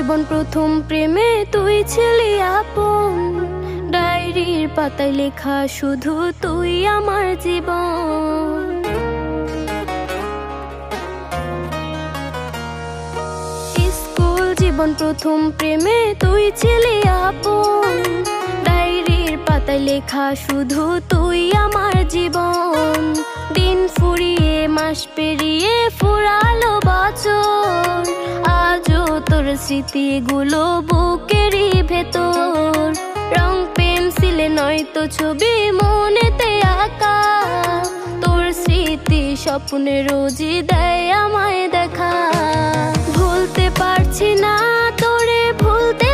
জীবন প্রথম প্রেমে তুই ছিলি আপন, ডায়েরির পাতায় লেখা শুধু তুই আমার জীবন। স্কুল জীবন প্রথম প্রেমে তুই ছিলি আপন, ডায়েরির পাতায় লেখা শুধু তুই আমার জীবন। দিন ফুরিয়ে মাস পেরিয়ে ফুরালো বছর, আজও তোর স্মৃতিগুলো বুকেরই ভেতর। রং পেন্সিলে নয়তো ছবি মনেতে আঁকা, তোর স্মৃতি স্বপ্নে রোজই দেয় আমায় দেখা। ভুলতে পারছি না তোরে, ভুলতে